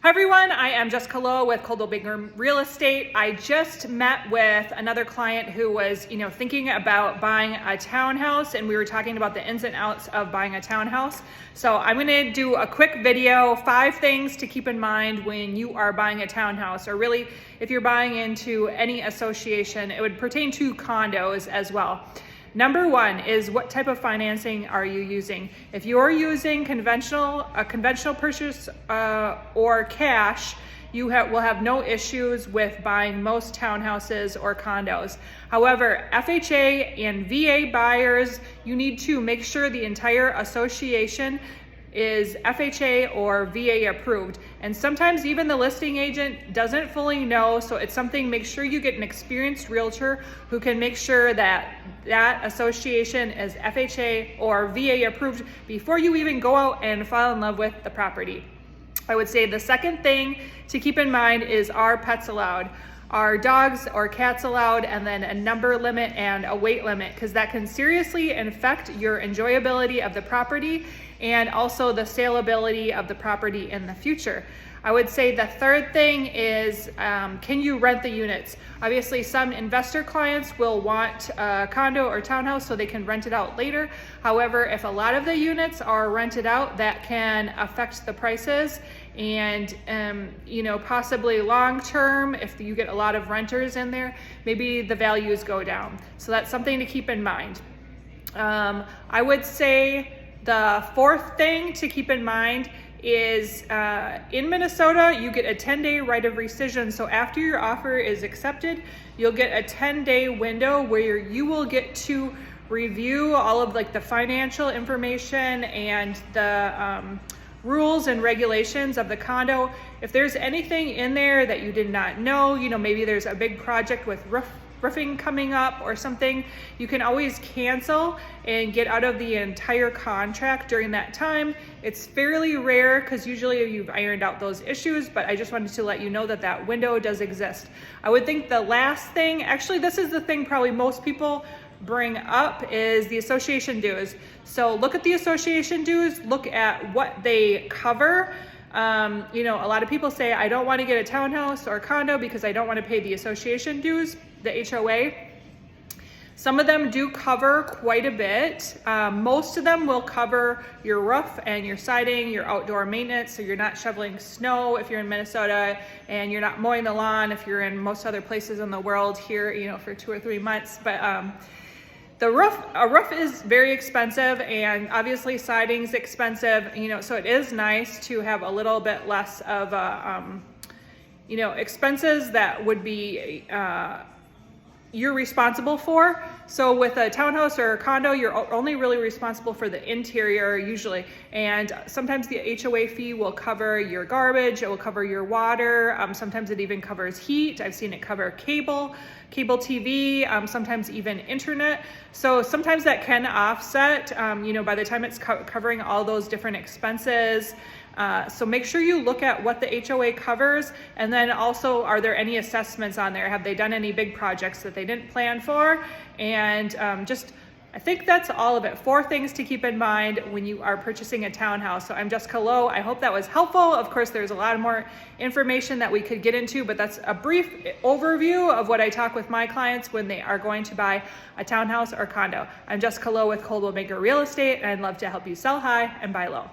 Hi everyone, I am Jessica Lowe with Condos Real Estate. I just met with another client who was, thinking about buying a townhouse, and we were talking about the ins and outs of buying a townhouse. So I'm going to do a quick video, 5 things to keep in mind when you are buying a townhouse, or really if you're buying into any association. It would pertain to condos as well. Number 1 is, what type of financing are you using? If you're using a conventional purchase or cash, you will have no issues with buying most townhouses or condos. However, FHA and VA buyers, you need to make sure the entire association is FHA or VA approved. And sometimes even the listing agent doesn't fully know, so it's something, make sure you get an experienced realtor who can make sure that that association is FHA or VA approved before you even go out and fall in love with the property. I would say the second thing to keep in mind is, are pets allowed? Are dogs or cats allowed? And then a number limit and a weight limit, because that can seriously affect your enjoyability of the property and also the saleability of the property in the future. I would say the third thing is, can you rent the units? Obviously, some investor clients will want a condo or townhouse so they can rent it out later. However, if a lot of the units are rented out, that can affect the prices. And possibly long term, if you get a lot of renters in there, maybe the values go down. So that's something to keep in mind. I would say the fourth thing to keep in mind is, in Minnesota, you get a 10-day right of rescission. So after your offer is accepted, you'll get a 10-day window where you will get to review all of the financial information and the rules and regulations of the condo. If there's anything in there that you did not know, maybe there's a big project with roofing coming up or something, you can always cancel and get out of the entire contract during that time. It's fairly rare because usually you've ironed out those issues, but I just wanted to let you know that that window does exist. I would think the last thing, actually this is the thing probably most people bring up, is the association dues. So look at the association dues, look at what they cover. A lot of people say, I don't want to get a townhouse or a condo because I don't want to pay the association dues, the HOA. Some of them do cover quite a bit. Most of them will cover your roof and your siding, your outdoor maintenance, so you're not shoveling snow if you're in Minnesota, and you're not mowing the lawn if you're in most other places in the world here, for 2 or 3 months. But a roof is very expensive, and obviously siding's expensive, so it is nice to have a little bit less of expenses that would be you're responsible for. So with a townhouse or a condo, you're only really responsible for the interior usually. And sometimes the HOA fee will cover your garbage, it will cover your water. Sometimes it even covers heat. I've seen it cover cable TV, sometimes even internet. So sometimes that can offset, by the time it's covering all those different expenses. So make sure you look at what the HOA covers, and then also, are there any assessments on there? Have they done any big projects that they didn't plan for? And I think that's all of it. 4 things to keep in mind when you are purchasing a townhouse. So I'm Jessica Lowe. I hope that was helpful. Of course, there's a lot more information that we could get into, but that's a brief overview of what I talk with my clients when they are going to buy a townhouse or condo. I'm Jessica Lowe with Condos Real Estate, and I'd love to help you sell high and buy low.